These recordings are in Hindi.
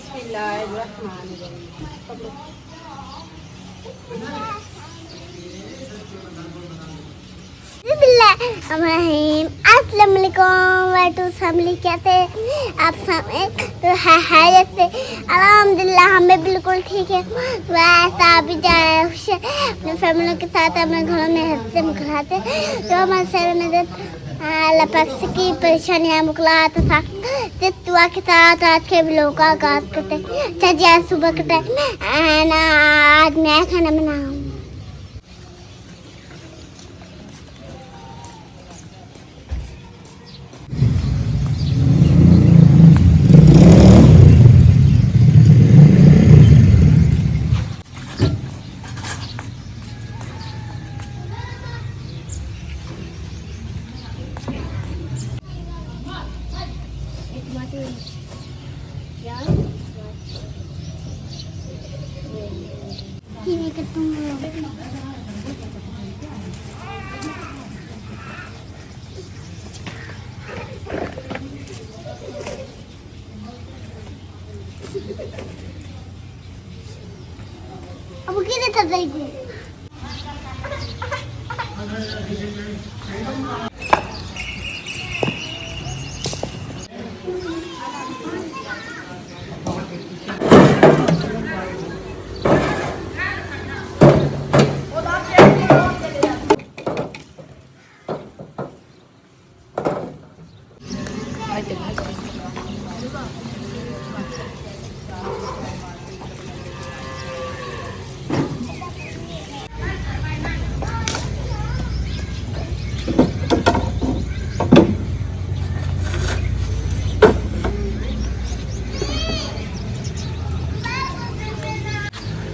अस्सलाम वालेकुम फैमिली, कैसे आप सब तो है जैसे अल्हम्दुलिल्लाह हमें बिल्कुल ठीक है। तो ऐसा अभी जाए अपने फैमिली के साथ अपने घरों में हंसते मुखलाते जो हमारे शहर में लपक्स की परेशानियाँ मुखलात था दुआ के साथ आज के लोगों का आगाज करते। अच्छा जी, आज सुबह के टाइम आज मैं खाना बनाऊँ। अब किधर चल रही है?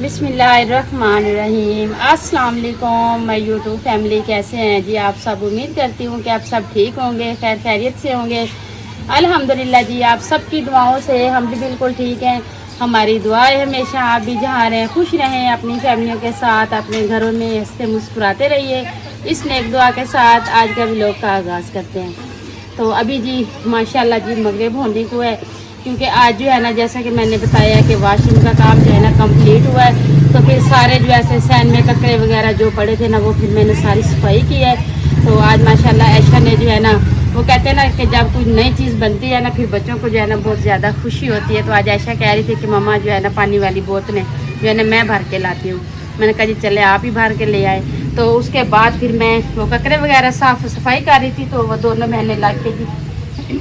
बिस्मिल्लाहिर्रहमानिर्रहीम। अस्सलाम वालेकुम मैं यूट्यूब फैमिली, कैसे हैं जी आप सब। उम्मीद करती हूँ कि आप सब ठीक होंगे, खैर खैरियत से होंगे। अल्हम्दुलिल्लाह जी, आप सबकी दुआओं से हम भी बिल्कुल ठीक हैं। हमारी दुआ है हमेशा आप भी जहाँ रहें खुश रहें, अपनी फैमिलियों के साथ अपने घरों में हंसते मुस्कुराते रहिए। इस नेक दुआ के साथ आज का व्लॉग का आगाज़ करते हैं। तो अभी जी माशाल्लाह जी मगरिब होने को है, क्योंकि आज जो है ना, जैसा कि मैंने बताया कि वाशरूम का काम जो है ना कंप्लीट हुआ है। तो फिर सारे जो ऐसे सैन में ककड़े वगैरह जो पड़े थे ना, वो फिर मैंने सारी सफाई की है। तो आज माशाल्लाह ऐशा ने जो है ना, वो कहते हैं ना कि जब कोई नई चीज़ बनती है ना, फिर बच्चों को जो है ना बहुत ज़्यादा खुशी होती है। तो आज ऐशा कह रही थी कि मम्मा जो है ना पानी वाली बोतलें जो है ना मैं भर के लाती हूँ। मैंने कहा जी चले आप ही भर के ले आए। तो उसके बाद फिर मैं वो ककड़े वगैरह साफ़ सफाई कर रही थी। तो वो दोनों मैंने ला के जी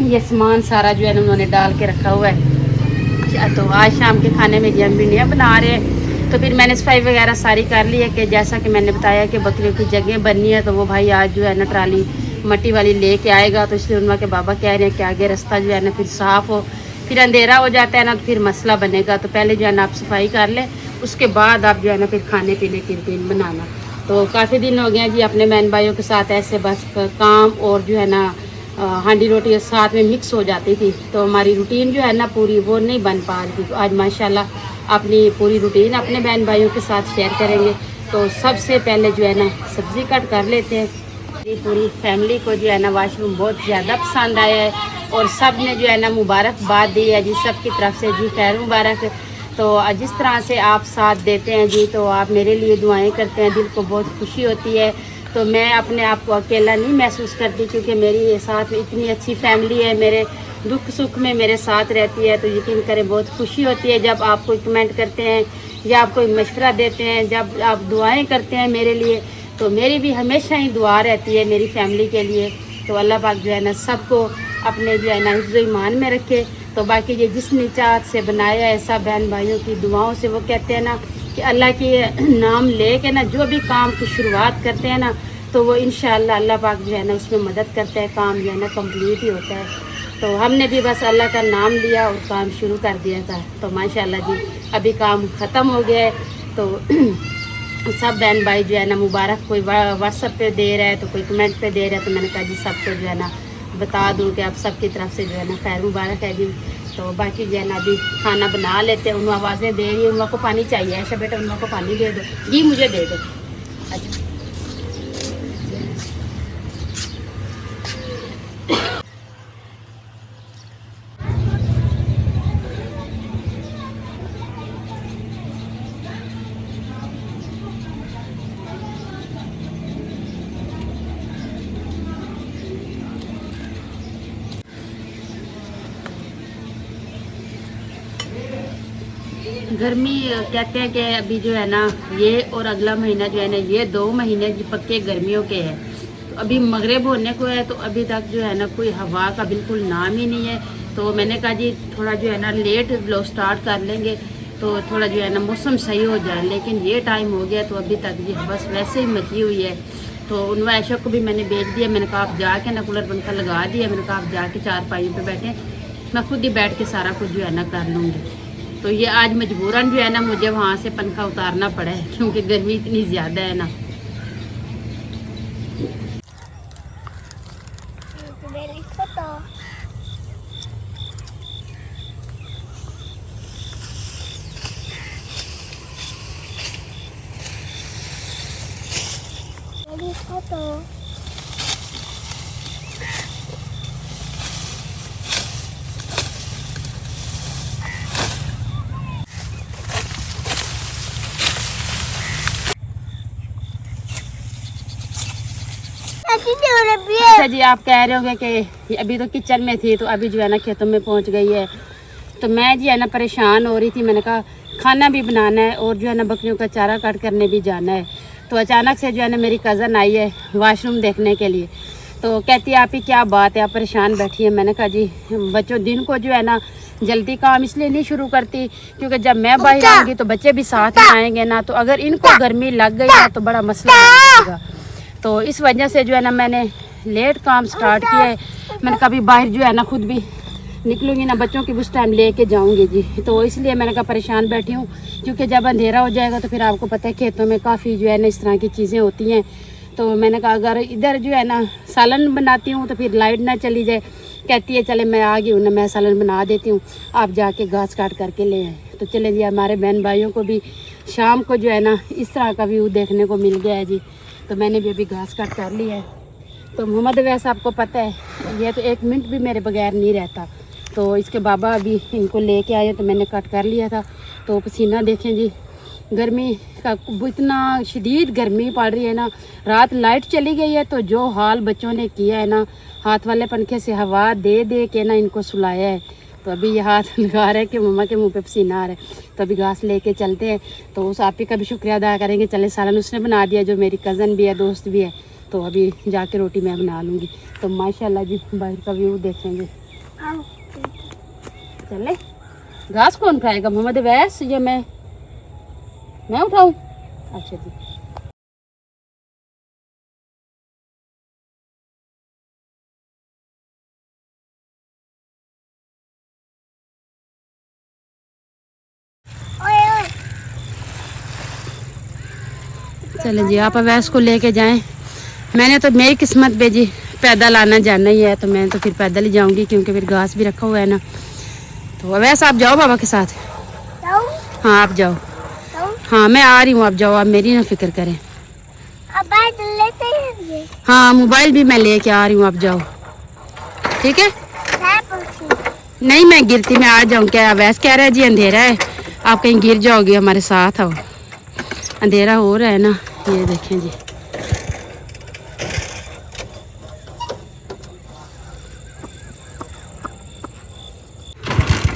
ये सामान सारा जो है ना उन्होंने डाल के रखा हुआ है। तो आज शाम के खाने में जी हम भिंडियाँ बना रहे हैं। तो फिर मैंने सफाई वगैरह सारी कर ली है कि जैसा कि मैंने बताया कि बकरियों की जगह बननी है। तो वो भाई आज जो है ना ट्राली मट्टी वाली लेके आएगा। तो इसलिए उनके बाबा कह रहे हैं कि आगे रास्ता जो है ना फिर साफ़ हो, फिर अंधेरा हो जाता है ना, तो फिर मसला बनेगा। तो पहले जो है ना आप सफाई कर लें, उसके बाद आप जो है ना फिर खाने पीने की रूटीन बनाना। तो काफ़ी दिन हो गए हैं जी अपने बहन भाइयों के साथ ऐसे बस काम और जो है ना हांडी रोटी साथ में मिक्स हो जाती थी। तो हमारी रूटीन जो है ना पूरी वो नहीं बन पा रही थी। तो आज माशाल्लाह अपनी पूरी रूटीन अपने बहन भाइयों के साथ शेयर करेंगे। तो सबसे पहले जो है ना सब्ज़ी कट कर लेते हैं। ये पूरी फैमिली को जो है ना वाशरूम बहुत ज़्यादा पसंद आया है और सब ने जो है ना मुबारकबाद दी है जी, सब की तरफ से जी खैर मुबारक। तो जिस तरह से आप साथ देते हैं जी, तो आप मेरे लिए दुआएं करते हैं, दिल को बहुत खुशी होती है। तो मैं अपने आप को अकेला नहीं महसूस करती, क्योंकि मेरी साथ इतनी अच्छी फैमिली है, मेरे दुख सुख में मेरे साथ रहती है। तो यकीन करें बहुत खुशी होती है जब आप कोई कमेंट करते हैं या आप कोई मशवरा देते हैं, जब आप दुआएं करते हैं मेरे लिए। तो मेरी भी हमेशा ही दुआ रहती है मेरी फैमिली के लिए। तो अल्लाह पाक जो है ना सबको अपने जो है ना हिफ्ज़ ईमान में रखे। तो बाकी ये जिस निचात से बनाया है सब बहन भाइयों की दुआओं से, वो कहते हैं ना कि अल्लाह के नाम ले के ना जो भी काम की शुरुआत करते हैं ना, तो वो इंशाअल्लाह अल्लाह पाक जो है ना उसमें मदद करता है, काम जो है ना कंप्लीट ही होता है। तो हमने भी बस अल्लाह का नाम लिया और काम शुरू कर दिया था। तो माशाअल्लाह जी अभी काम ख़त्म हो गया है। तो सब बहन भाई जो है ना मुबारक, कोई व्हाट्सएप पे दे रहा है तो कोई कमेंट पे दे रहा है। तो मैंने कहा जी सबको जो है ना बता दूँ कि आप सबकी तरफ से जो है ना खैर मुबारक है जी। तो बाकी जो है ना अभी खाना बना लेते हैं। उन आवाज़ें दे रही है, उन को पानी चाहिए। ऐसा बेटा उन को पानी दे दो जी, मुझे दे दो। अच्छा गर्मी कहते हैं कि अभी जो है ना ये और अगला महीना जो है ना ये 2 महीने पक्के गर्मियों के हैं। तो अभी मगरिब होने को है तो अभी तक जो है ना कोई हवा का बिल्कुल नाम ही नहीं है। तो मैंने कहा जी थोड़ा जो है ना लेट व्लॉग स्टार्ट कर लेंगे तो थोड़ा जो है ना मौसम सही हो जाए, लेकिन ये टाइम हो गया तो अभी तक जी बस वैसे ही मची हुई है। तो उन ऐशों को भी मैंने भेज दिया, मैंने कहा आप जाके ना कूलर पंखा लगा दिया, मैंने कहा आप जाके चारपाइयों पे बैठे, मैं खुद ही बैठ के सारा कुछ जो है ना कर लूँगी। तो ये आज मजबूरन जो है ना मुझे वहाँ से पंखा उतारना पड़ा है क्योंकि गर्मी इतनी ज़्यादा है ना। अच्छा जी, आप कह रहे होंगे कि अभी तो किचन में थी तो अभी जो है ना खेतों में पहुंच गई है। तो मैं जो है ना परेशान हो रही थी, मैंने कहा खाना भी बनाना है और जो है ना बकरियों का चारा काट करने भी जाना है। तो अचानक से जो है ना मेरी कज़न आई है वाशरूम देखने के लिए। तो कहती है आप ही क्या बात है, आप परेशान बैठी है। मैंने कहा जी बच्चों दिन को जो है ना जल्दी काम इसलिए नहीं शुरू करती क्योंकि जब मैं बाहर आऊँगी तो बच्चे भी साथ में आएंगे ना, तो अगर इनको गर्मी लग गई ना तो बड़ा मसला हो जाएगा। तो इस वजह से जो है ना मैंने लेट काम स्टार्ट किया है। मैंने कभी बाहर जो है ना खुद भी निकलूँगी ना बच्चों की उस टाइम लेके जाऊँगी जी। तो इसलिए मैंने कहा परेशान बैठी हूँ क्योंकि जब अंधेरा हो जाएगा तो फिर आपको पता है खेतों में काफ़ी जो है ना इस तरह की चीज़ें होती हैं। तो मैंने कहा अगर इधर जो है ना सालन बनाती हूँ तो फिर लाइट ना चली जाए। कहती है चले मैं आ गई हूँ ना, मैं सालन बना देती हूँ, आप जाके घास काट करके ले आए। तो चले जी हमारे बहन भाइयों को भी शाम को जो है ना इस तरह का व्यू देखने को मिल गया है जी। तो मैंने भी अभी घास काट कर लिया है। तो मोहम्मद वैसे आपको पता है ये तो 1 मिनट भी मेरे बगैर नहीं रहता। तो इसके बाबा अभी इनको लेके आए तो मैंने कट कर लिया था। तो पसीना देखें जी, गर्मी का इतना शदीद गर्मी पड़ रही है ना। रात लाइट चली गई है तो जो हाल बच्चों ने किया है ना, हाथ वाले पंखे से हवा दे दे के ना इनको सुलाया है। तो अभी ये हाथ लगा रहे हैं कि मम्मा के मुंह पे पसीना आ रहा है। तो अभी घास लेके चलते हैं। तो उस आप ही का भी शुक्रिया अदा करेंगे, चले सालन उसने बना दिया जो मेरी कज़न भी है दोस्त भी है। तो अभी जाके रोटी मैं बना लूँगी। तो माशाल्लाह जी बाहर का व्यू देखेंगे। चले घास कौन खाएगा मोहम्मद वैस या मैं उठाऊँ? अच्छा जी चलें जी आप अवैस को लेके जाएं। मैंने तो मेरी किस्मत पे जी पैदल आना जाना ही है, तो मैं तो फिर पैदल ही जाऊंगी क्योंकि फिर घास भी रखा हुआ है ना। तो अवैस आप जाओ बाबा के साथ। हाँ आप जाओ। हाँ मैं आ रही हूँ, आप जाओ, आप मेरी ना फिक्र करें। हाँ मोबाइल भी मैं लेके आ रही हूँ, आप जाओ ठीक है। नहीं मैं गिरती, मैं आ जाऊँ क्या? अवैस कह रहा है जी अंधेरा है, आप कहीं गिर जाओगे, हमारे साथ आओ, अंधेरा हो रहा है ना। ये देखें जी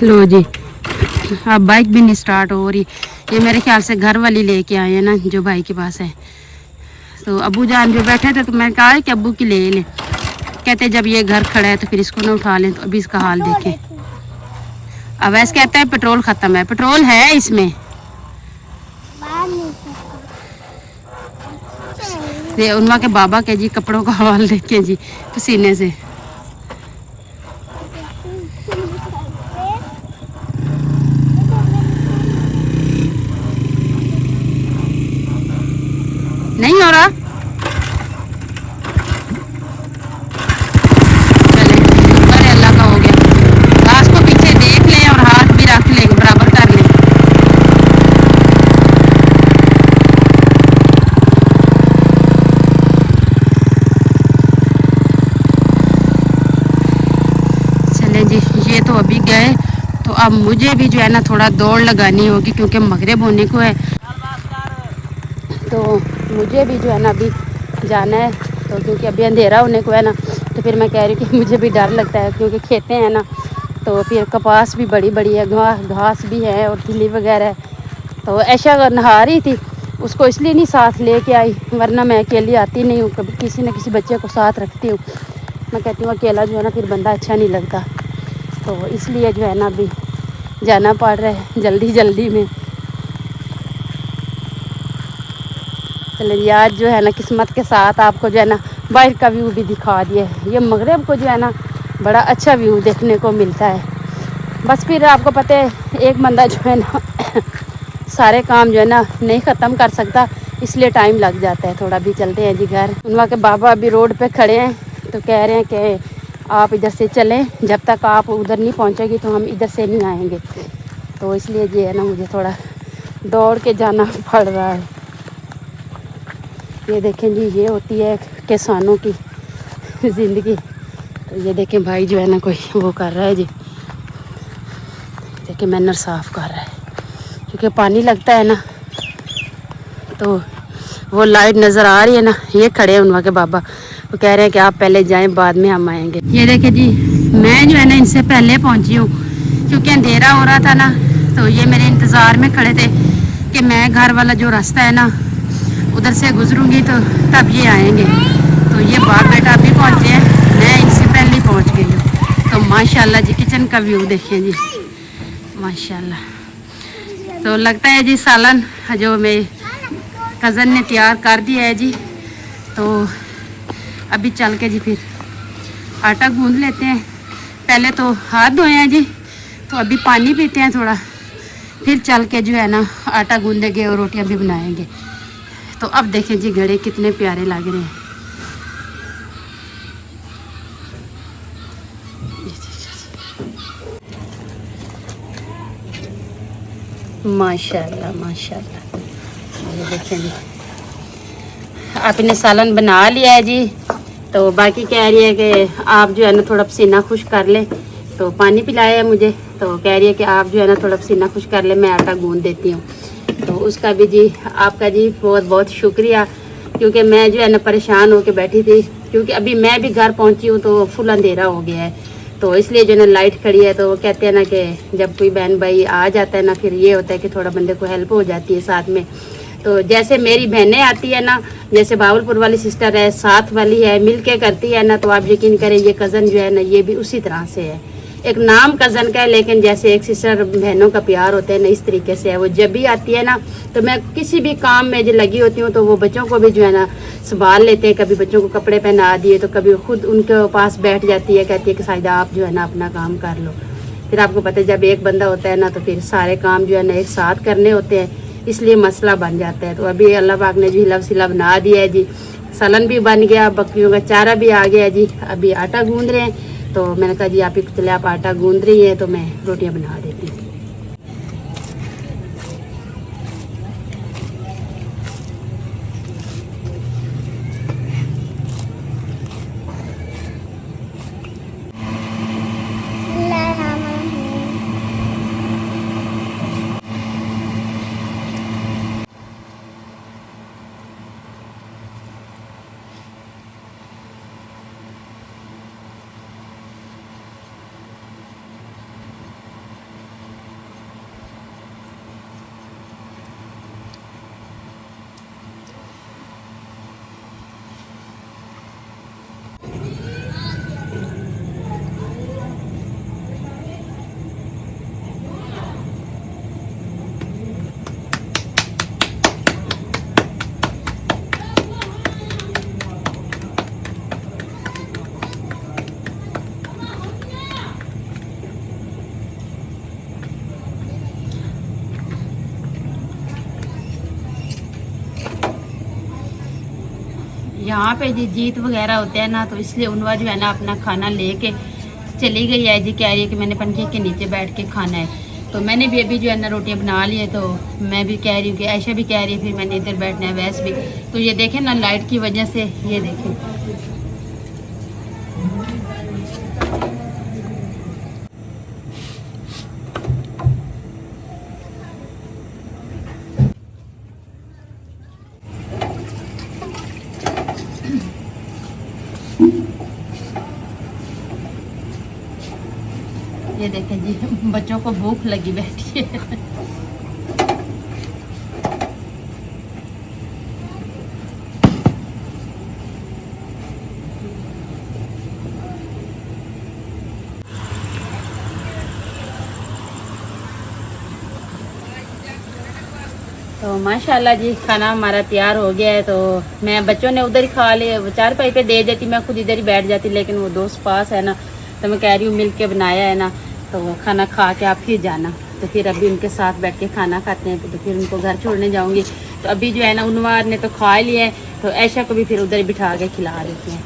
लो जी अब बाइक भी नहीं स्टार्ट हो रही। ये मेरे ख्याल से घर वाली लेके आए हैं ना जो भाई के पास है। तो अबू जान जो बैठे थे तो मैंने कहा है कि अबू की ले लें, कहते जब ये घर खड़ा है तो फिर इसको ना उठा लें। तो अभी इसका हाल देखें। अवैस कहता है पेट्रोल ख़त्म है, पेट्रोल है इसमें। ये उनवा के बाबा के जी कपड़ों का हाल देखें जी पसीने से। नहीं हो रहा, चले शुक्र अल्लाह का हो गया। घास को पीछे देख लें और हाथ भी रख लें, बराबर कर लें। चले जी ये तो अभी गए, तो अब मुझे भी जो है ना थोड़ा दौड़ लगानी होगी क्योंकि मगरिब होने को है। तो मुझे भी जो है ना अभी जाना है। तो क्योंकि अभी अंधेरा होने को है ना, तो फिर मैं कह रही हूँ कि मुझे भी डर लगता है क्योंकि खेते हैं ना, तो फिर कपास भी बड़ी बड़ी है, घास भी है और खिली वगैरह है। तो ऐशा नहा रही थी, उसको इसलिए नहीं साथ लेके आई, वरना मैं अकेली आती नहीं हूँ, कभी किसी न किसी बच्चे को साथ रखती हूँ। मैं कहती हूँ अकेला जो है ना फिर बंदा अच्छा नहीं लगता, तो इसलिए जो है ना अभी जाना पड़ रहा है जल्दी जल्दी में। चलिए आज जो है ना किस्मत के साथ आपको जो है ना बाहर का व्यू भी दिखा दिया है। ये मगरिब को जो है ना बड़ा अच्छा व्यू देखने को मिलता है। बस फिर आपको पता है एक बंदा जो है ना सारे काम जो है ना नहीं ख़त्म कर सकता, इसलिए टाइम लग जाता है थोड़ा। भी चलते हैं जी घर। उनवा के बाबा अभी रोड पे खड़े हैं, तो कह रहे हैं कि आप इधर से चलें, जब तक आप उधर नहीं पहुंचेगी तो हम इधर से नहीं आएंगे। तो इसलिए जो है ना मुझे थोड़ा दौड़ के जाना पड़ रहा है। ये देखें जी, ये होती है किसानों की ज़िंदगी। तो ये देखें भाई जो है ना कोई वो कर रहा है जी, देखिए मैनर साफ़ कर रहा है, क्योंकि पानी लगता है ना। तो वो लाइट नज़र आ रही है ना, ये खड़े हैं उनवा के बाबा, वो कह रहे हैं कि आप पहले जाएं बाद में हम आएंगे। ये देखें जी, मैं जो है ना इनसे पहले पहुंची हूँ, क्योंकि अंधेरा हो रहा था ना, तो ये मेरे इंतज़ार में खड़े थे कि मैं घर वाला जो रास्ता है ना उधर से गुजरूंगी तो तब ये आएंगे। तो ये बाप बेटा अभी पहुँचे हैं, मैं इनसे पहले ही पहुँच गई हूँ। तो माशाल्लाह जी किचन का व्यू देखें जी, माशाल्लाह। तो लगता है जी सालन जो मेरे कज़न ने तैयार कर दिया है जी। तो अभी चल के जी फिर आटा गूंद लेते हैं। पहले तो हाथ धोए हैं जी, तो अभी पानी पीते हैं थोड़ा, फिर चल के जो है ना आटा गूंदेंगे और रोटियां भी बनाएंगे। तो अब देखें जी घड़े कितने प्यारे लग रहे हैं। माशाल्लाह माशाल्लाह। ये देखें जी आपने सालन बना लिया है जी। तो बाकी कह रही है कि आप जो है ना थोड़ा पसीना खुश कर ले, तो पानी पिलाया है मुझे। तो कह रही है कि आप जो है ना थोड़ा पसीना खुश कर ले, मैं आटा गूंद देती हूँ। तो उसका भी जी आपका जी बहुत बहुत शुक्रिया, क्योंकि मैं जो है ना परेशान होकर बैठी थी, क्योंकि अभी मैं भी घर पहुँची हूँ तो फुल अंधेरा हो गया है। तो इसलिए जो है ना लाइट खड़ी है। तो वो कहते हैं ना कि जब कोई बहन भाई आ जाता है ना, फिर ये होता है कि थोड़ा बंदे को हेल्प हो जाती है साथ में। तो जैसे मेरी बहनें आती है ना, जैसे बावलपुर वाली सिस्टर है, साथ वाली है, मिल के करती है ना, तो आप यकीन करें ये कज़न जो है ना ये भी उसी तरह से है। एक नाम कज़न का है, लेकिन जैसे एक सिस्टर बहनों का प्यार होता है ना, इस तरीके से है। वो जब भी आती है ना, तो मैं किसी भी काम में जो लगी होती हूँ, तो वो बच्चों को भी जो है ना संभाल लेते हैं। कभी बच्चों को कपड़े पहना दिए, तो कभी खुद उनके पास बैठ जाती है, कहती है कि साहिदा आप जो है ना अपना काम कर लो। फिर आपको पता है जब एक बंदा होता है ना, तो फिर सारे काम जो है ना एक साथ करने होते हैं, इसलिए मसला बन जाता है। तो अभी अल्लाह पाक ने जो हिला वसीला बना दिया है जी, सालन भी बन गया, बकरियों का चारा भी आ गया जी। अभी आटा गूंद रहे हैं, तो मैंने कहा जी आप ही चले, आप आटा गूंद रही है तो मैं रोटियां बना देती हूँ। यहाँ पे जी जीत वगैरह होते हैं ना, तो इसलिए उनवा जो है ना अपना खाना लेके चली गई है जी। कह रही है कि मैंने पंखे के नीचे बैठ के खाना है। तो मैंने भी अभी जो है ना रोटियां बना ली है। तो मैं भी कह रही हूँ कि ऐशा भी कह रही है फिर मैंने इधर बैठना है, वैसे भी। तो ये देखें ना लाइट की वजह से, ये देखें ये देखें जी बच्चों को भूख लगी बैठी है। तो माशाल्लाह जी खाना हमारा तैयार हो गया है। तो मैं बच्चों ने उधर ही खा लिए, वो चारपाई पे दे देती, मैं खुद इधर ही बैठ जाती, लेकिन वो दोस्त पास है ना, तो मैं कह रही हूँ मिल के बनाया है ना, तो वो खाना खा के आप फिर जाना। तो फिर अभी उनके साथ बैठ के खाना खाते हैं, तो फिर उनको घर छोड़ने जाऊँगी। तो अभी जो है ना उनवार ने तो खा लिया है, तो ऐशा को भी फिर उधर ही बिठा के खिला देते हैं।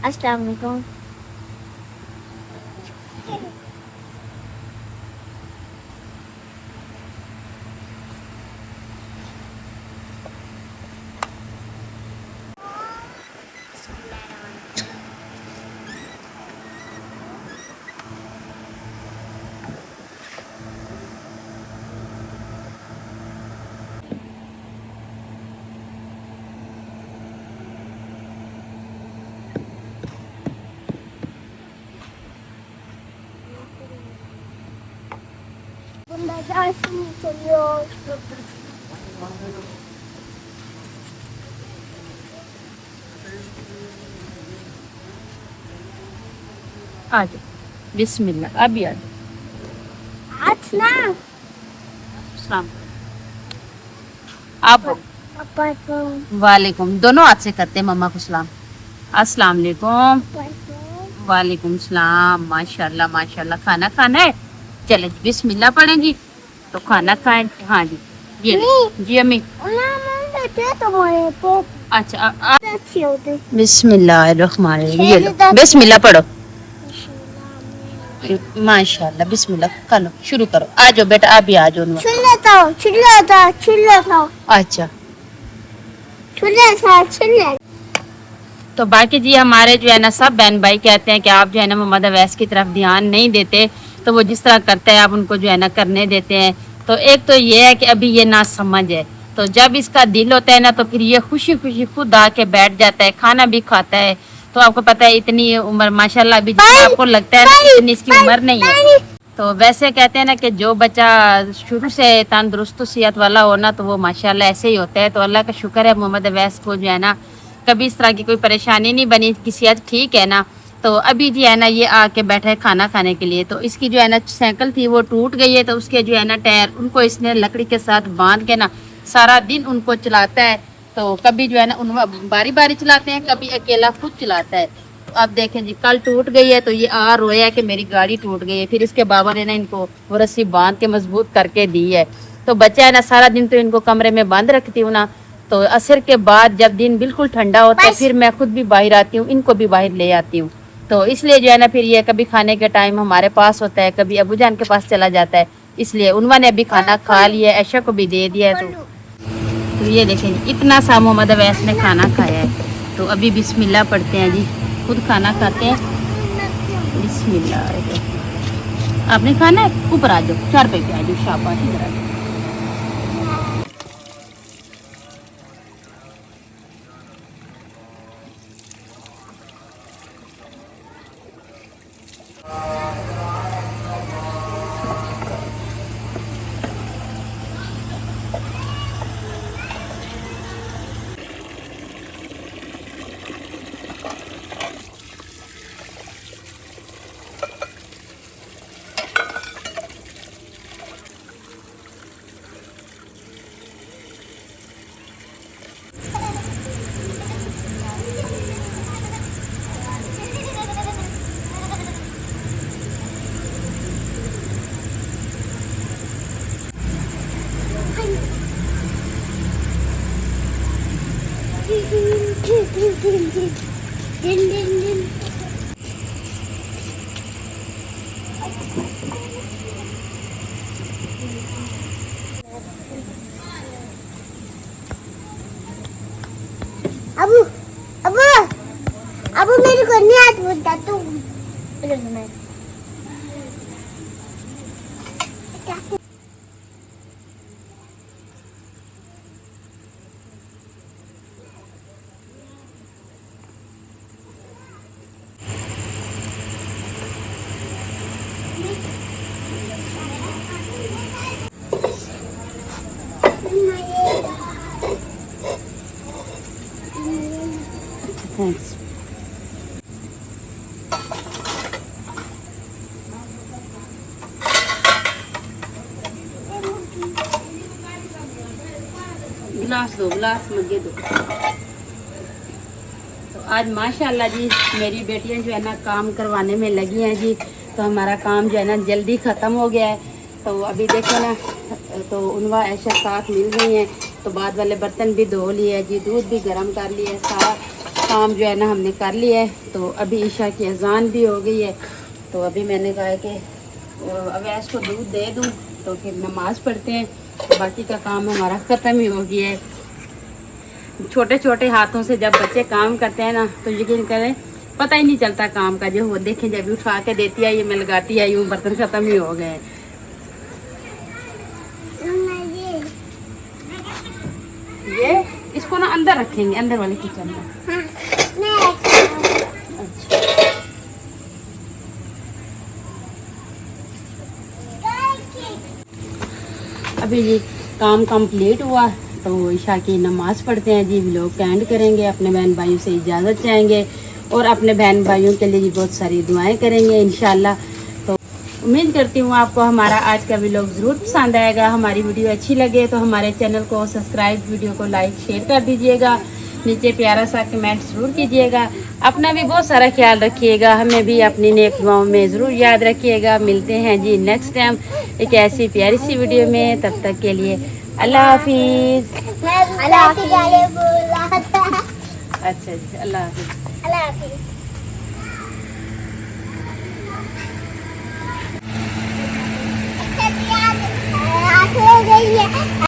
अस्सलाम वालेकुम। आ जाओ, बिस्मिल्लाह, अभी आ जाओ। सलाम। आप वालेकुम, दोनों हाथ से करते हैं मम्मा को सलाम। अस्सलाम वालेकुम। वालेकुम सलाम। माशाल्लाह माशाल्लाह। खाना खाना है, चले जी बिस्मिल्लाह पढ़ें जी, तो खाना खाएं। हाँ जी, ये ले। जी अम्मी। अच्छा बिस्मिल्लाहिर्रहमानिर्रहीम, ये लो बिस्मिल्लाह पढ़ो। माशाल्लाह बिस्मिल्लाह, करो शुरू करो। आ जाओ बेटा, आप भी आ जाओ। अच्छा तो बाकी जी हमारे जो है ना सब बहन भाई कहते हैं कि आप जो है ना मोहम्मद अवैस की तरफ ध्यान नहीं देते, तो वो जिस तरह करते हैं आप उनको जो है ना करने देते हैं। तो एक तो ये है कि अभी ये ना समझ है, तो जब इसका दिल होता है ना तो फिर ये खुशी खुशी खुद आके बैठ जाता है, खाना भी खाता है। तो आपको पता है इतनी उम्र माशाल्लाह अभी आपको लगता है ना इतनी इसकी उम्र नहीं है। तो वैसे कहते हैं ना कि जो बच्चा शुरू से तंदुरुस्त सेहत वाला हो ना, तो वो माशाल्लाह ऐसे ही होता है। तो अल्लाह का शुक्र है मोहम्मद अवैस को जो है ना कभी इस तरह की कोई परेशानी नहीं बनी, इसकी सेहत ठीक है ना। तो अभी जो है ना ये आके बैठा है खाना खाने के लिए। तो इसकी जो है ना साइकिल थी वो टूट गई है, तो उसके जो है ना टायर उनको इसने लकड़ी के साथ बांध के ना सारा दिन उनको चलाता है। तो कभी जो है ना उन बारी बारी चलाते हैं, कभी अकेला खुद चलाता है। तो अब देखें जी कल टूट गई है, तो ये आ रोया है कि मेरी गाड़ी टूट गई है। फिर इसके बाबा ने ना इनको वो रस्सी बांध के मजबूत करके दी है। तो बच्चा है ना सारा दिन तो इनको कमरे में बंद रखती हूँ ना, तो असर के बाद जब दिन बिल्कुल ठंडा होता है फिर मैं खुद भी बाहर आती हूँ, इनको भी बाहर ले आती हूँ। तो इसलिए जो है ना फिर ये कभी खाने के टाइम हमारे पास होता है, कभी अबू जान के पास चला जाता है। इसलिए उन्होंने अभी खाना खा लिया, ऐशा को भी दे दिया है। तो ये देखें इतना सा मोहम्मद अवैस ने खाना खाया है। तो अभी बिस्मिल्लाह पढ़ते हैं जी, खुद खाना खाते हैं। बिस्मिल्लाह। आपने खाना है, ऊपर आ जाओ, 4 पे आ जाओ, शाबाश इधर आ जाओ। अबू अबू अबू मेरे को नहीं हाथ बोलता तू। थैंक्स। गिलास दो, गिलास मग्गे दो। तो आज माशाल्लाह जी मेरी बेटियां जो है ना काम करवाने में लगी हैं जी, तो हमारा काम जो है ना जल्दी ख़त्म हो गया है। तो अभी देखो ना, तो उनवा ऐशा साथ मिल गई हैं, तो बाद वाले बर्तन भी धो लिए हैं जी, दूध भी गर्म कर लिया है, सारा काम जो है ना हमने कर लिया है। तो अभी ईशा की अजान भी हो गई है, तो अभी मैंने कहा है कि अवैस को दूध दे दूँ तो फिर नमाज़ पढ़ते हैं, तो बाकी का काम हमारा ख़त्म ही हो गया है। छोटे छोटे हाथों से जब बच्चे काम करते हैं ना, तो यकीन करें पता ही नहीं चलता काम का। जो वो देखें जब उठा के देती आई, मैं लगाती आई हूँ, बर्तन ख़त्म ही हो गए। ये इसको ना अंदर रखेंगे, अंदर वाले किचन में। अच्छा, अभी जी काम कंप्लीट हुआ, तो ईशा की नमाज़ पढ़ते हैं जी, व्लॉग एंड करेंगे, अपने बहन भाइयों से इजाज़त चाहेंगे और अपने बहन भाइयों के लिए बहुत सारी दुआएं करेंगे इंशाल्लाह। तो उम्मीद करती हूँ आपको हमारा आज का व्लॉग ज़रूर पसंद आएगा। हमारी वीडियो अच्छी लगे तो हमारे चैनल को सब्सक्राइब, वीडियो को लाइक शेयर कर दीजिएगा, नीचे प्यारा सा कमेंट ज़रूर कीजिएगा। अपना भी बहुत सारा ख्याल रखिएगा, हमें भी अपनी नेक दुआओं में ज़रूर याद रखिएगा। मिलते हैं जी नेक्स्ट टाइम एक ऐसी प्यारी सी वीडियो में, तब तक के लिए अल्लाह हाफिज़। अच्छा जी, अल्लाह हाफिज़। अच्छा, गई है।